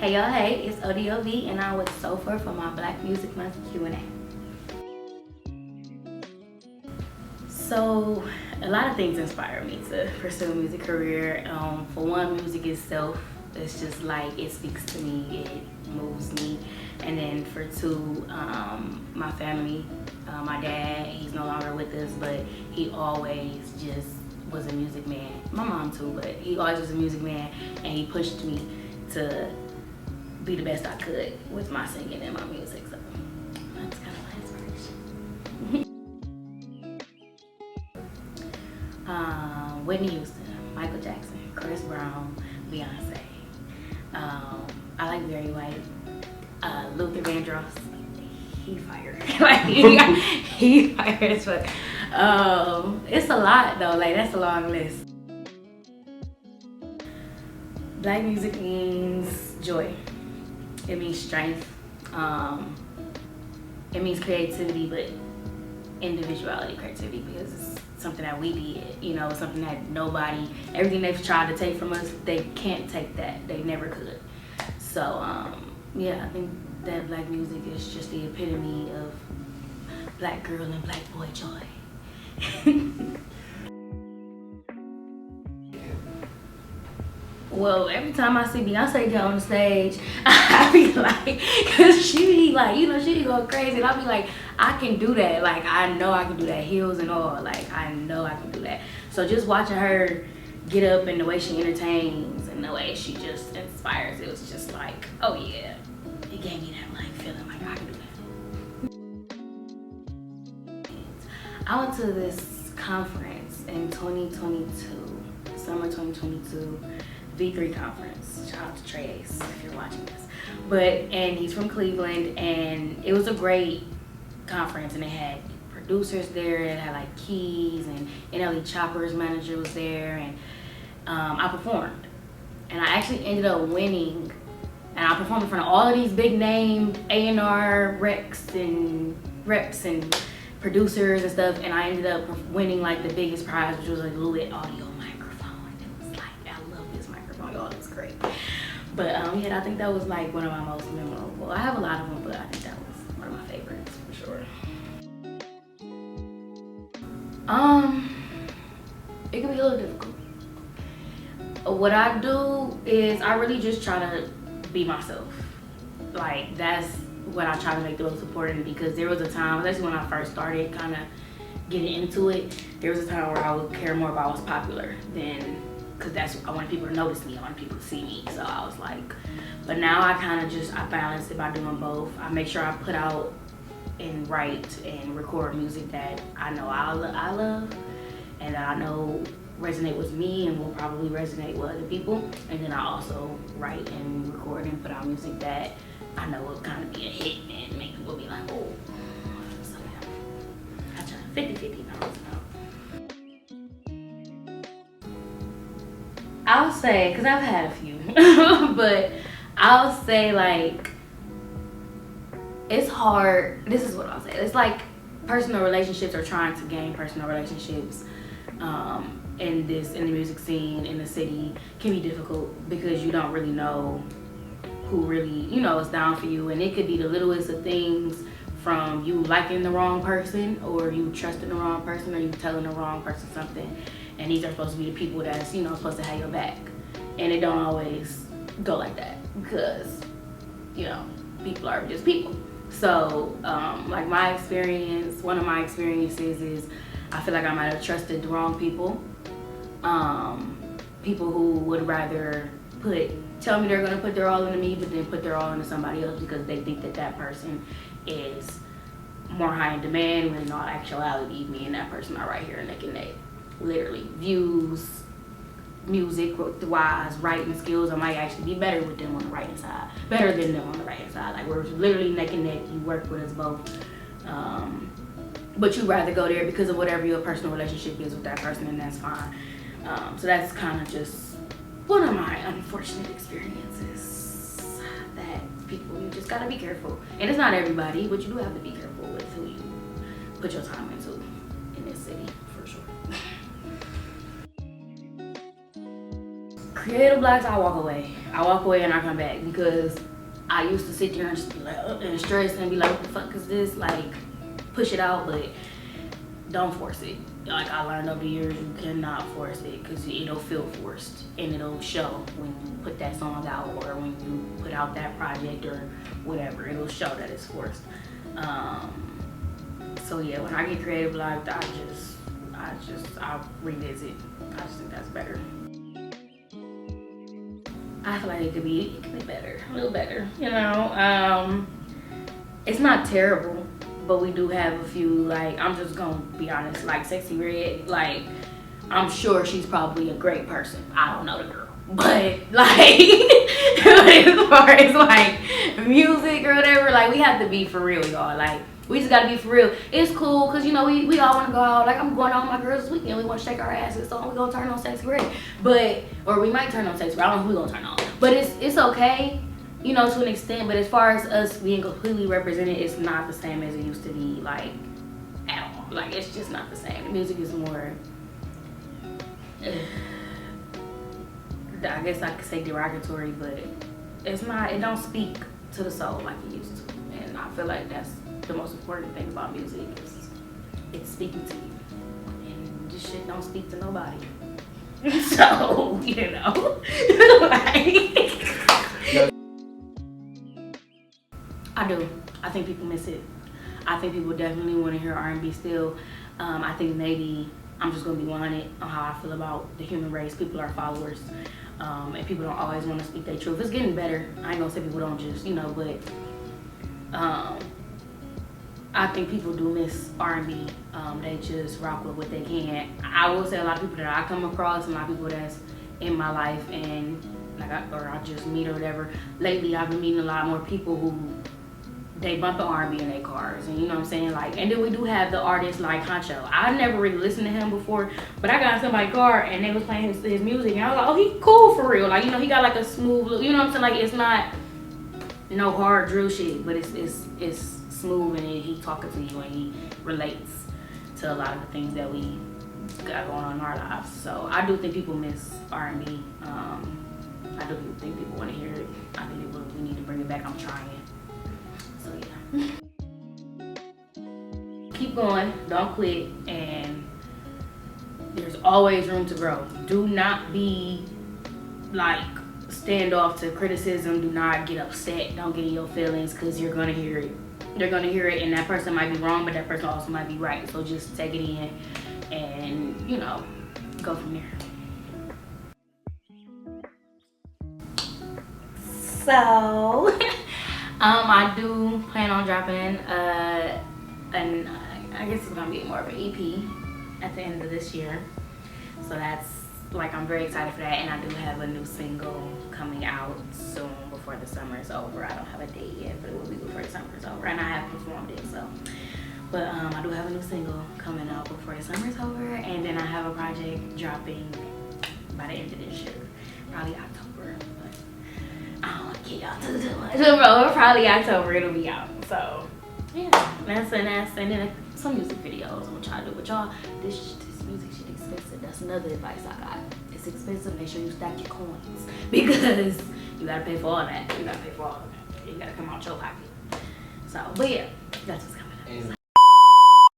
Hey y'all, hey, it's ODOVee and I'm with Soulfur for my Black Music Month Q&A. So, a lot of things inspire me to pursue a music career. For one, music itself, it's just like, it speaks to me, it moves me. And then for two, my family, my dad, he's no longer with us, but he always just was a music man. My mom too, but he always was a music man, and he pushed me to be the best I could with my singing and my music. So that's kind of my inspiration. Whitney Houston, Michael Jackson, Chris Brown, Beyonce. I like Barry White, Luther Vandross. He fired. he fired as fuck. It's a lot though. Like, that's a long list. Black music means joy. It means strength. It means creativity, but individuality, creativity, because it's something that we did, you know, something that nobody, everything they've tried to take from us, they can't take that. They never could. So, yeah, I think that black music is just the epitome of black girl and black boy joy. Well, every time I see Beyonce get on the stage, I be like, cause she be like, you know, she be going crazy, and I be like, I can do that. Like, I know I can do that, heels and all. Like, I know I can do that. So just watching her get up and the way she entertains and the way she just inspires, it was just like, oh yeah, it gave me that like feeling like I can do that. I went to this conference in 2022, summer 2022. V3 conference. Shout out to Trey Ace if you're watching this. And he's from Cleveland, and it was a great conference, and it had producers there, it had like keys, and NLE Chopper's manager was there, and I performed. And I actually ended up winning, and I performed in front of all of these big name A&R reps and producers and stuff, and I ended up winning like the biggest prize, which was like a Louis audio. Y'all, it's great. But yeah, I think that was like one of my most memorable. I have a lot of them, but I think that was one of my favorites for sure. It can be a little difficult. What I do is I really just try to be myself. Like, that's what I try to make the most important, because there was a time, especially when I first started kind of getting into it, there was a time where I would care more about what's popular than, because I wanted people to notice me, I wanted people to see me. So I was like, but now I kind of just, I balance it by doing both. I make sure I put out and write and record music that I know I love, and that I know resonate with me and will probably resonate with other people. And then I also write and record and put out music that I know will kind of be a hit and make people be like, oh. So yeah, I try 50-50 balance it out. I'll say, because I've had a few, but I'll say, like, it's hard. This is what I'll say. It's like personal relationships, or trying to gain personal relationships in the music scene, in the city, can be difficult, because you don't really know who really, you know, is down for you. And it could be the littlest of things, from you liking the wrong person, or you trusting the wrong person, or you telling the wrong person something. And these are supposed to be the people that's, you know, supposed to have your back. And it don't always go like that, because, you know, people are just people. So, like my experience, one of my experiences is, I feel like I might have trusted the wrong people. People who would rather tell me they're gonna put their all into me, but then put their all into somebody else, because they think that that person is more high in demand, when in all actuality, me and that person are right here neck and neck. Literally, views, music wise, writing skills, I might actually be better with them on the writing side, better than them on the writing side. Like, we're literally neck and neck. You work with us both, but you'd rather go there because of whatever your personal relationship is with that person, and that's fine. So that's kind of just one of my unfortunate experiences, that people, you just gotta be careful. And it's not everybody, but you do have to be careful with who you put your time into in this city, for sure. Creative blocks, I walk away. I walk away and I come back because I used to sit there and just be like, and stress and be like, what the fuck is this? Like, push it out, but don't force it. Like I learned over the years, you cannot force it because it'll feel forced and it'll show when you put that song out or when you put out that project or whatever. It'll show that it's forced. So yeah, when I get creative, like I revisit. I just think that's better. I feel like it could be better, a little better. You know, it's not terrible. But we do have a few, like, I'm just gonna be honest, like Sexy Red, like, I'm sure she's probably a great person. I don't know the girl. But, like, as far as, like, music or whatever, like, we have to be for real, y'all. Like, we just gotta be for real. It's cool, because, you know, we all wanna go out. Like, I'm going out with my girls this weekend. We wanna shake our asses, so we gonna turn on Sexy Red. But, or we might turn on Sexy Red. I don't know who we gonna turn on. But it's okay. You know, to an extent, but as far as us being completely represented, it's not the same as it used to be, like, at all. Like, it's just not the same. The music is more, I guess I could say derogatory, but it's not, it don't speak to the soul like it used to. And I feel like that's the most important thing about music is it's speaking to you. And this shit don't speak to nobody. So, you know, like... I do. I think people miss it. I think people definitely want to hear R&B still. I think maybe I'm just going to be 100 on how I feel about the human race. People are followers. And people don't always want to speak their truth. It's getting better. I ain't going to say people don't just, you know, but I think people do miss R&B. They just rock with what they can. I will say a lot of people that I come across, and a lot of people that's in my life and like I just meet or whatever. Lately, I've been meeting a lot more people who they bump the R&B in their cars, and you know what I'm saying, like, and then we do have the artists like Honcho. I never really listened to him before, but I got in somebody's car and they was playing his music, and I was like, oh, he cool for real, like, you know, he got like a smooth look, you know what I'm saying, like, it's not no hard drill shit, but it's smooth, and he talking to you and he relates to a lot of the things that we got going on in our lives. So I do think people miss R&B. I do think people want to hear it. I think we need to bring it back. I'm trying. So yeah. Keep going, don't quit, and there's always room to grow. Do not be like standoff to criticism. Do not get upset. Don't get in your feelings, because you're gonna hear it. They're gonna hear it, and that person might be wrong, but that person also might be right. So just take it in and, you know, go from there. So I do plan on dropping and I guess it's gonna be more of an EP at the end of this year. So that's, like, I'm very excited for that, and I do have a new single coming out soon before the summer is over. I don't have a date yet, but it will be before the summer is over, and I have performed it, so. But I do have a new single coming out before the summer is over, and then I have a project dropping by the end of this year, probably October. I don't want to get y'all too much, bro. Probably October it'll be out. So yeah, that's and then some music videos I'm gonna try to do with y'all. This music shit expensive. That's another advice I got. It's expensive. Make sure you stack your coins, because you gotta pay for all that. You gotta pay for all of that. You gotta come out your pocket. So, but yeah, that's what's coming up.